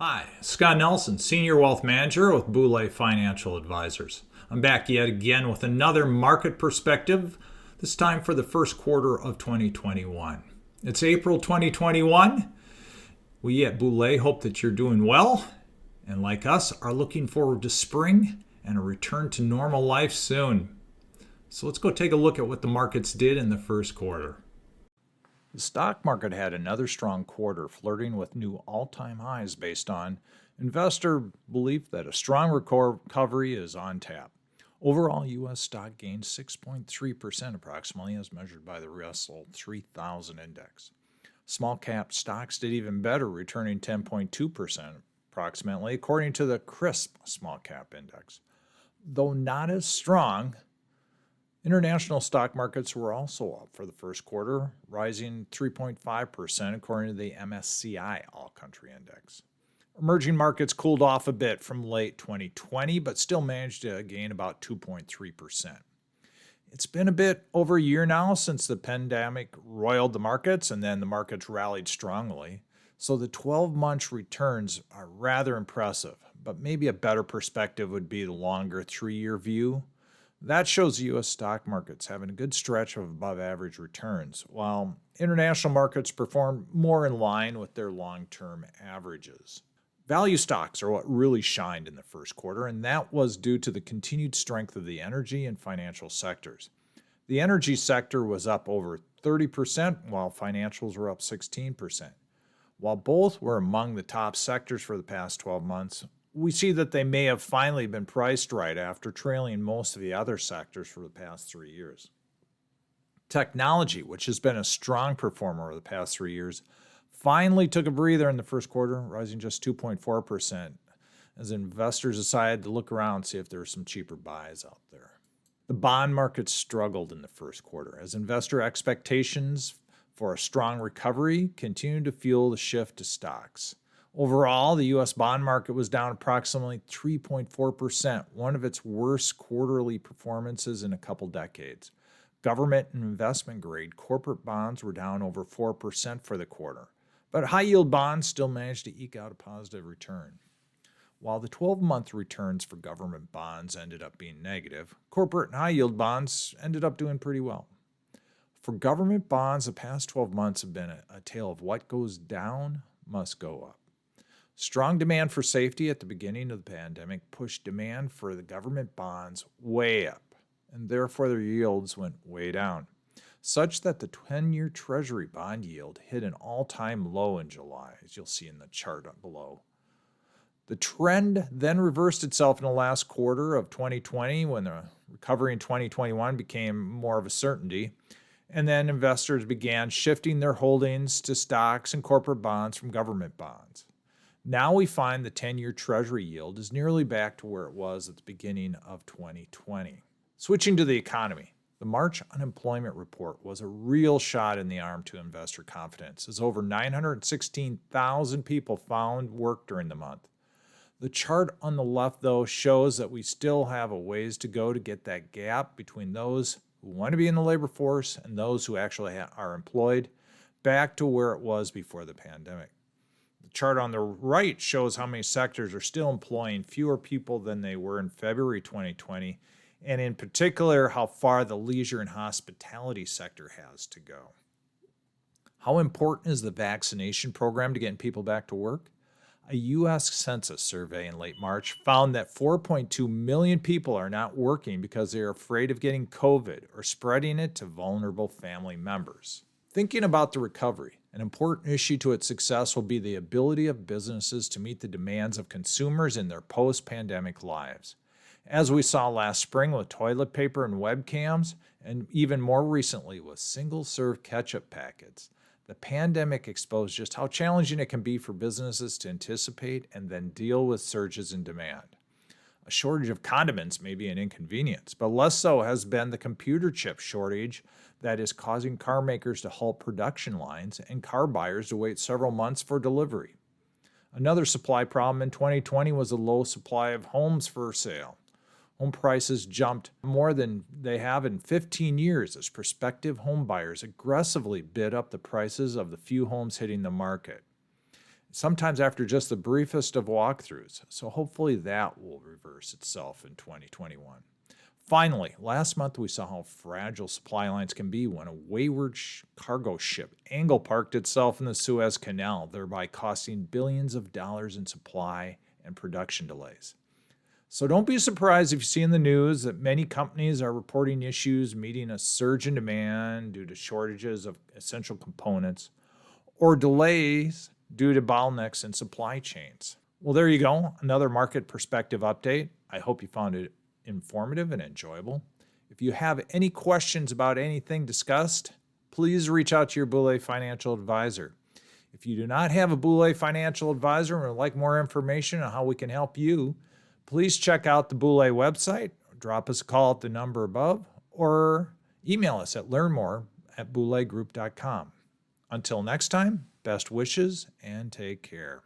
Hi, Scott Nelson, Senior Wealth Manager with Boulay Financial Advisors. I'm back yet again with another market perspective, this time for the first quarter of 2021. It's April 2021. We at Boulay hope that you're doing well and, like us, are looking forward to spring and a return to normal life soon. So let's go take a look at what the markets did in the first quarter. The stock market had another strong quarter, flirting with new all-time highs based on investor belief that a strong recovery is on tap. Overall, U.S. stock gained 6.3% approximately as measured by the Russell 3000 index. Small cap stocks did even better, returning 10.2% approximately, according to the CRSP small cap index. Though not as strong, international stock markets were also up for the first quarter, rising 3.5% according to the MSCI All Country Index. Emerging markets cooled off a bit from late 2020, but still managed to gain about 2.3%. It's been a bit over a year now since the pandemic roiled the markets, and then the markets rallied strongly. So the 12-month returns are rather impressive, but maybe a better perspective would be the longer 3-year view. That shows the U.S. stock markets having a good stretch of above-average returns, while international markets perform more in line with their long-term averages. Value stocks are what really shined in the first quarter, and that was due to the continued strength of the energy and financial sectors. The energy sector was up over 30%, while financials were up 16%. While both were among the top sectors for the past 12 months, we see that they may have finally been priced right after trailing most of the other sectors for the past 3 years. Technology, which has been a strong performer over the past 3 years, finally took a breather in the first quarter, rising just 2.4% as investors decided to look around and see if there were some cheaper buys out there. The bond market struggled in the first quarter as investor expectations for a strong recovery continued to fuel the shift to stocks. Overall, the U.S. bond market was down approximately 3.4%, one of its worst quarterly performances in a couple decades. Government and investment-grade corporate bonds were down over 4% for the quarter, but high-yield bonds still managed to eke out a positive return. While the 12-month returns for government bonds ended up being negative, corporate and high-yield bonds ended up doing pretty well. For government bonds, the past 12 months have been a tale of what goes down must go up. Strong demand for safety at the beginning of the pandemic pushed demand for the government bonds way up, and therefore their yields went way down, such that the 10-year Treasury bond yield hit an all-time low in July, as you'll see in the chart below. The trend then reversed itself in the last quarter of 2020 when the recovery in 2021 became more of a certainty, and then investors began shifting their holdings to stocks and corporate bonds from government bonds. Now we find the 10-year Treasury yield is nearly back to where it was at the beginning of 2020. Switching to the economy, the March unemployment report was a real shot in the arm to investor confidence, as over 916,000 people found work during the month. The chart on the left, though, shows that we still have a ways to go to get that gap between those who want to be in the labor force and those who actually are employed back to where it was before the pandemic. The chart on the right shows how many sectors are still employing fewer people than they were in February 2020, and in particular, how far the leisure and hospitality sector has to go. How important is the vaccination program to getting people back to work? A U.S. Census survey in late March found that 4.2 million people are not working because they are afraid of getting COVID or spreading it to vulnerable family members. Thinking about the recovery, an important issue to its success will be the ability of businesses to meet the demands of consumers in their post-pandemic lives. As we saw last spring with toilet paper and webcams, and even more recently with single-serve ketchup packets, the pandemic exposed just how challenging it can be for businesses to anticipate and then deal with surges in demand. A shortage of condiments may be an inconvenience, but less so has been the computer chip shortage that is causing car makers to halt production lines and car buyers to wait several months for delivery. Another supply problem in 2020 was the low supply of homes for sale. Home prices jumped more than they have in 15 years as prospective home buyers aggressively bid up the prices of the few homes hitting the market. It sometimes after just the briefest of walkthroughs. So hopefully that will reverse itself in 2021. Finally, last month we saw how fragile supply lines can be when a wayward cargo ship angle parked itself in the Suez Canal, thereby costing billions of dollars in supply and production delays. So don't be surprised if you see in the news that many companies are reporting issues meeting a surge in demand due to shortages of essential components or delays due to bottlenecks in supply chains. Well, there you go, another market perspective update. I hope you found it informative and enjoyable. If you have any questions about anything discussed, please reach out to your Boulay financial advisor. If you do not have a Boulay financial advisor and would like more information on how we can help you, please check out the Boulay website, drop us a call at the number above, or email us at learnmore@boulaygroup.com. Until next time, best wishes and take care.